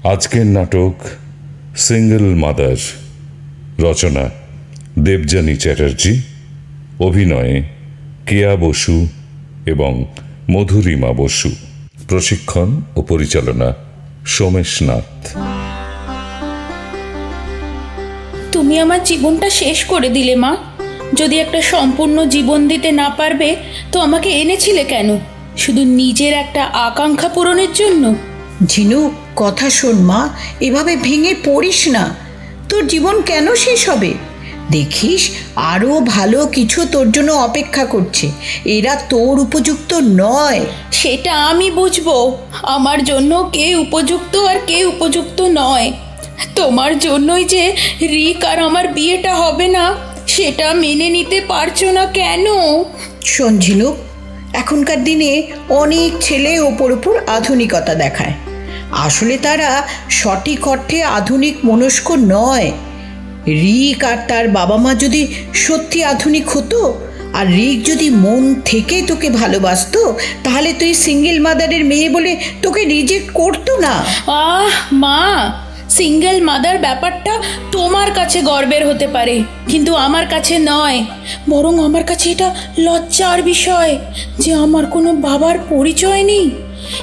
আজকের নাটক single mother, রচনা দেবযানী চ্যাটার্জি, অভিনয়ে কেয়া বসু এবং মধুরিমা বসু, প্রশিক্ষণ ও পরিচালনা সোমেশ নাথ। তুমি আমার জীবনটা শেষ করে দিলে মা। যদি একটা সম্পূর্ণ জীবন দিতে না পারবে তো আমাকে এনেছিলে কেন? শুধু নিজের একটা আকাঙ্ক্ষা পূরণের জন্য? ঝিনুক, কথা শোন মা, এভাবে ভেঙে পড়িস না। তোর জীবন কেন শেষ হবে? দেখিস আরো ভালো কিছু তোর জন্য অপেক্ষা করছে। এরা তোর উপযুক্ত নয়। সেটা আমি বুঝবো। আমার জন্য কে উপযুক্ত আর কে উপযুক্ত নয়। তোমার জন্যই যে রিক আর আমার বিয়েটা হবে না, সেটা মেনে নিতে পারছো না কেন? শোন ঝিনুক, এখনকার দিনে অনেক ছেলে ওপর আধুনিকতা দেখায়। আসলে তারা সঠিক অর্থে আধুনিক মনস্ক নয়। রিক আর তার বাবা মা যদি সত্যি আধুনিক হতো, আর রিক যদি মন থেকে তোকে ভালোবাসতো, তাহলে তুই সিঙ্গেল মাদারের মেয়ে বলে তোকে রিজেক্ট করতো না। মা, সিঙ্গেল মাদার ব্যাপারটা তোমার কাছে গর্বের হতে পারে, কিন্তু আমার কাছে নয়। বরং আমার কাছে এটা লজ্জার বিষয় যে আমার কোনো বাবার পরিচয় নেই।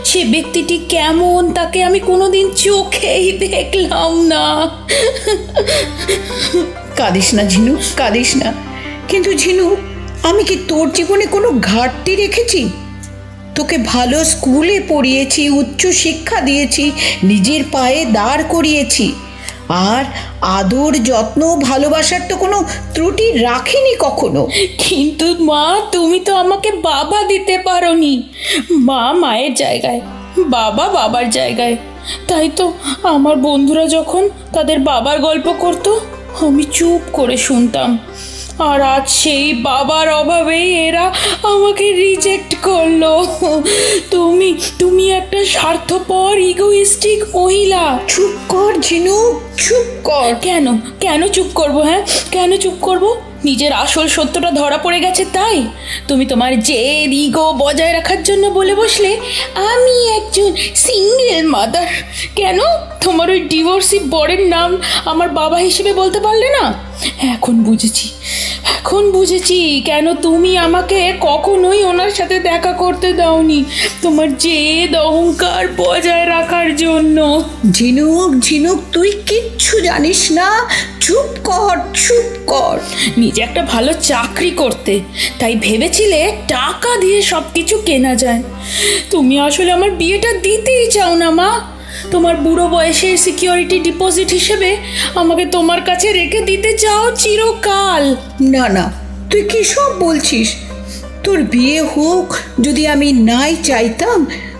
সে ব্যক্তিটি কেমন তাকে আমি কোনোদিন চোখেই দেখলাম না। কাঁদিস না ঝিনুক, কাঁদিস না। কিন্তু ঝিনুক, আমি কি তোর জীবনে কোনো ঘাটতি রেখেছি? তোকে ভালো স্কুলে পড়িয়েছি, উচ্চ শিক্ষা দিয়েছি, নিজের পায়ে দাঁড় করিয়েছি, আর আদর যত্ন ভালোবাসার তো কোনো ত্রুটি রাখিনি কখনো। কিন্তু মা, তুমি তো আমাকে বাবা দিতে পারোনি। মা মায়ের জায়গায়, বাবা বাবার জায়গায়। তাই তো আমার বন্ধুরা যখন তাদের বাবার গল্প করতো, আমি চুপ করে শুনতাম। আর আজ সেই বাবার অভাবেই এরা আমাকে রিজেক্ট করলো। তুমি একটা স্বার্থপর ইগোইস্টিক মহিলা। চুপ কর ঝিনুক, চুপ কর। কেন চুপ করবো? হ্যাঁ, কেন চুপ করবো? নিজের আসল সত্যটা ধরা পড়ে গেছে তাই? তুমি তোমার জেদ ইগো বজায় রাখার জন্য বলে বসলে আমি একজন সিঙ্গেল মাদার। কেন তোমার ওই ডিভোর্সি বরের নাম আমার বাবা হিসেবে বলতে পারলে না? এখন বুঝেছি কেন তুমি আমাকে কখনোই ওনার সাথে দেখা করতে দাওনি। তোমার জেদ অহংকার বজায় রাখার জন্য। ঝিনুক, তুই কিচ্ছু জানিস না। চুপ কর। নিজে একটা ভালো চাকরি করতে, তাই ভেবেছিলে টাকা দিয়ে সবকিছু কেনা যায়। তুমি আসলে আমার বিয়েটা দিতেই চাও না মা। তোমার বুড়ো বয়সের সিকিউরিটি ডিপোজিট হিসেবে আমাকে তোমার কাছে রেখে দিতে চাও চিরকাল। না, তুই কি সব বলছিস? তোর বিয়ে হোক যদি আমি নাই চাইতাম,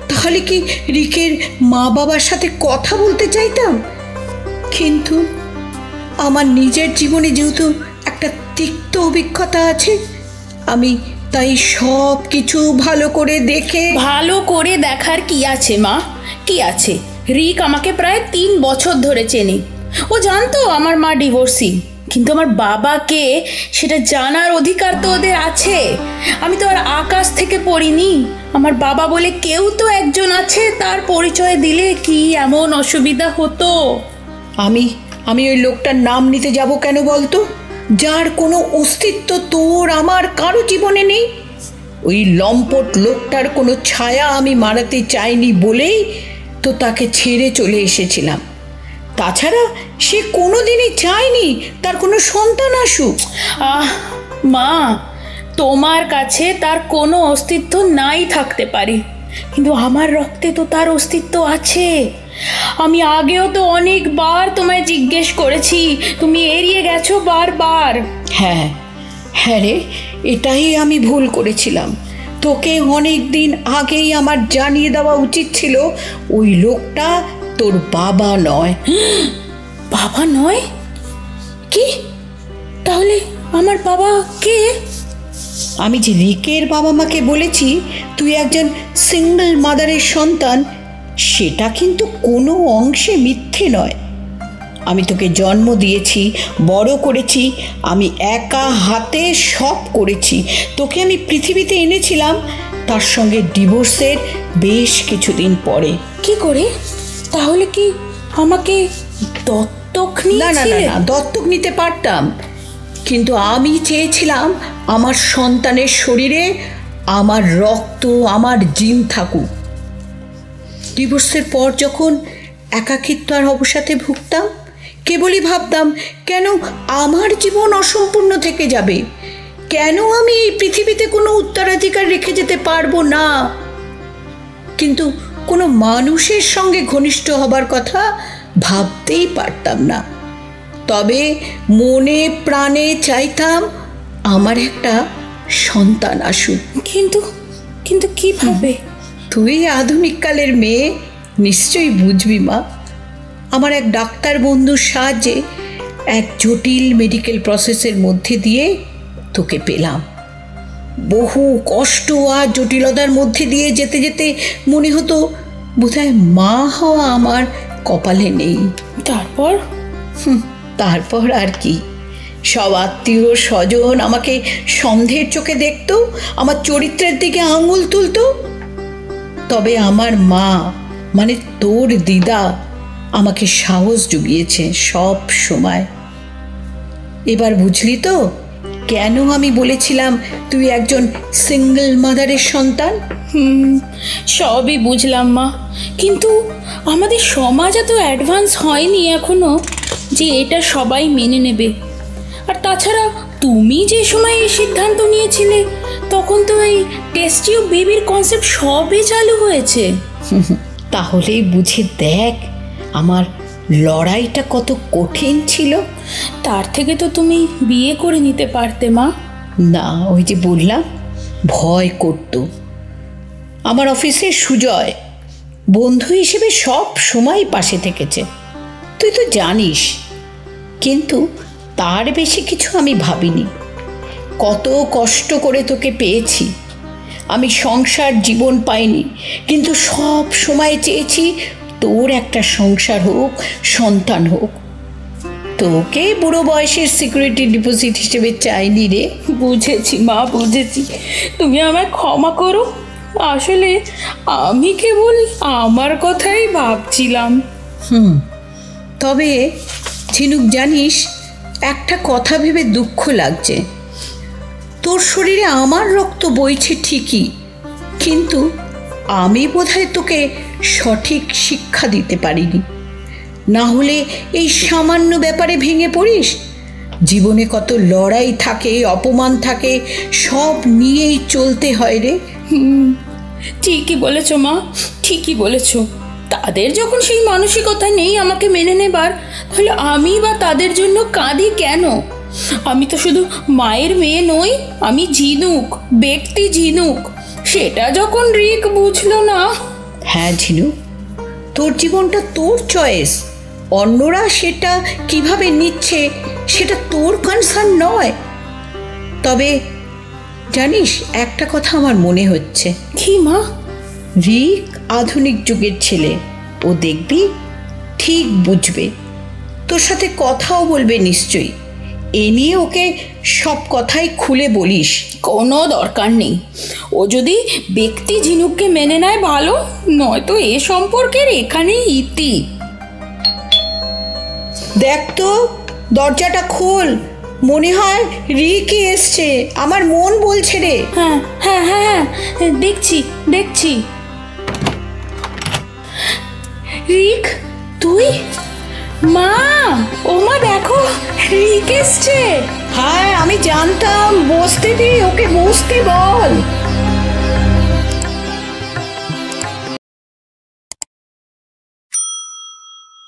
তাহলে কি রিকের মা বাবার সাথে কথা বলতে চাইতাম? কিন্তু আমার নিজের জীবনে যেহেতু একটা তিক্ত অভিজ্ঞতা আছে, আমি তাই সব কিছু ভালো করে দেখার কি আছে মা? কি আছে? রিক আমাকে প্রায় 3 বছর ধরে চেনে। ও জানতো আমার মা ডিভোর্সি, কিন্তু আমার বাবাকে সেটা জানার অধিকার তো ওদের আছে। আমি তো আর আকাশ থেকে পড়িনি। আমার বাবা বলে কেউ তো একজন আছে, তার পরিচয় দিলে কি এমন অসুবিধা হতো? আমি ওই লোকটার নাম নিতে যাব কেন বলতো, যার কোনো অস্তিত্ব তোর আমার কারো জীবনে নেই? ওই লম্পট লোকটার কোনো ছায়া আমি মারাতে চাইনি বলেই তো তাকে ছেড়ে চলে এসেছিলাম। তাছাড়া সে কোনোদিনই চায়নি তার কোনো সন্তান আসুক। মা, তোমার কাছে তার কোনো অস্তিত্ব নাই থাকতে পারে, কিন্তু আমার রক্তে তো তার অস্তিত্ব আছে। আমি আগেও তো অনেকবার তোমায় জিজ্ঞেস করেছি, তুমি এড়িয়ে গেছো বারবার। হ্যাঁ রে, এটাই আমি ভুল করেছিলাম। তোকে অনেক দিন আগেই আমার জানিয়ে দেওয়া উচিত ছিল ওই লোকটা তোর বাবা নয়। বাবা নয়? কি? তাহলে আমার বাবা কে? আমি যে রিকের বাবা মাকে বলেছি তুই একজন সিঙ্গেল মাদারের সন্তান, সেটা কিন্তু কোনো অংশে মিথ্যে নয়। আমি তোকে জন্ম দিয়েছি, বড় করেছি, আমি একা হাতে সব করেছি। তোকে আমি পৃথিবীতে এনেছিলাম তার সঙ্গে ডিভোর্সের বেশ কিছুদিন পরে। কি করে? তাহলে কি আমাকে দত্তক না না না নিয়েছিলে? না, দত্তক নিতে পারতাম, কিন্তু আমি চেয়েছিলাম আমার সন্তানের শরীরে আমার রক্ত, আমার জিন থাকুক। ডিভোর্সের পর যখন একাকিত্ব আর অবসাদে ভুগতাম, কেবলই ভাবতাম কেন আমার জীবন অসম্পূর্ণ থেকে যাবে, কেন আমি এই পৃথিবীতে কোনো উত্তরাধিকার রেখে যেতে পারবো না। কিন্তু কোনো মানুষের সঙ্গে ঘনিষ্ঠ হবার কথা ভাবতেই পারতাম না। তবে মনে প্রাণে চাইতাম আমার একটা সন্তান আসুক। কিন্তু কিন্তু কিভাবে? তুই আধুনিক কালের মেয়ে, নিশ্চয়ই বুঝবি মা। আমার এক ডাক্তার বন্ধুর সাহায্যে এক জটিল মেডিকেল প্রসেসের মধ্যে দিয়ে তোকে পেলাম। বহু কষ্ট আর জটিলতার মধ্যে দিয়ে যেতে যেতে মনে হতো বোধহয় মা হওয়া আমার কপালে নেই। তারপর? তারপর আর কি, সব আত্মীয় স্বজন আমাকে সন্দেহের চোখে দেখতো, আমার চরিত্রের দিকে আঙুল তুলতো। তবে আমার মা, মানে তোর দিদা, আমাকে সাহস জুগিয়েছে সব সময়। এবার বুঝলি তো কেন আমি বলেছিলাম তুই একজন সিঙ্গেল মাদারের সন্তান? সবই বুঝলাম মা, কিন্তু আমাদের সমাজ এত অ্যাডভান্স হয়নি এখনো যে এটা সবাই মেনে নেবে। আর তাছাড়া তুমি যে সময় এই সিদ্ধান্ত নিয়েছিলে তখন তো এই টেস্ট টিউব বেবির কনসেপ্ট সবই চালু হয়েছে। তাহলেই বুঝে দেখ আমার লড়াইটা কত কঠিন ছিল। তার থেকে তো তুমি বিয়ে করে নিতে পারতে মা। না, ওই যে বললাম, ভয় করত। আমার অফিসে সুজয় বন্ধু হিসেবে সব সময় পাশে থেকেছে, তুই তো জানিস। কিন্তু তার বেশি কিছু আমি ভাবিনি। কত কষ্ট করে তোকে পেয়েছি, আমি সংসার জীবন পাইনি, কিন্তু সব সময় চেয়েছি তোর একটা সংসার হোক, সন্তান হোক। তোকে বুড়ো বয়সের সিকিউরিটি ডিপোজিট হিসেবে চাইনি রে। বুঝেছি মা, বুঝেছি। তুমি আমায় ক্ষমা করো, আসলে আমি কেবল আমার কথাই ভাবছিলাম। তবে ঝিনুক, জানিস, একটা কথা ভেবে দুঃখ লাগছে। তোর শরীরে আমার রক্ত বইছে ঠিকই, কিন্তু আমি বোধহয় তোকে সঠিক শিক্ষা দিতে পারিনি। না হলে এই সামান্য ব্যাপারে ভেঙে পড়িস? জীবনে কত লড়াই থাকে, অপমান থাকে, সব নিয়েই চলতে হয় রে। ঠিকই বলেছ মা, ঠিকই বলেছ। তাদের যখন সেই মানসিকতা নেই আমাকে মেনে নেবার, তাহলে আমি বা তাদের জন্য কাঁদি কেন? আমি তো শুধু মায়ের মেয়ে নই, আমি ঝিনুক, ব্যক্তি ঝিনুক। সেটা যখন রিক বুঝলো না। হ্যাঁ ঝিনুক, তোর জীবনটা তোর চয়েস, অন্যরা সেটা কিভাবে নিচ্ছে সেটা তোর কনসার্ন নয়। তবে জানিস, একটা কথা আমার মনে হচ্ছে। কি মা? রিক আধুনিক যুগের ছেলে, ও দেখবি ঠিক বুঝবে, তোর সাথে কথাও বলবে নিশ্চয়ই। এ নিয়ে ওকে সব কথাই খুলে বলিস। কোনো দরকার নেই, ও যদি ব্যক্তি ঝিনুককে মেনে নেয় ভালো, নয়তো এ সম্পর্কের এখানেই ইতি। দেখ তো, দরজাটা খোল, মনে হয় রিকই এসছে, আমার মন বলছে রে। হ্যাঁ হ্যাঁ হ্যাঁ হ্যাঁ, দেখছি দেখছি। রিক, তুই? মা, ও মা দেখো, রিক এসছে। হ্যাঁ আমি জানতাম, বসতে দি, ওকে বসতে বল।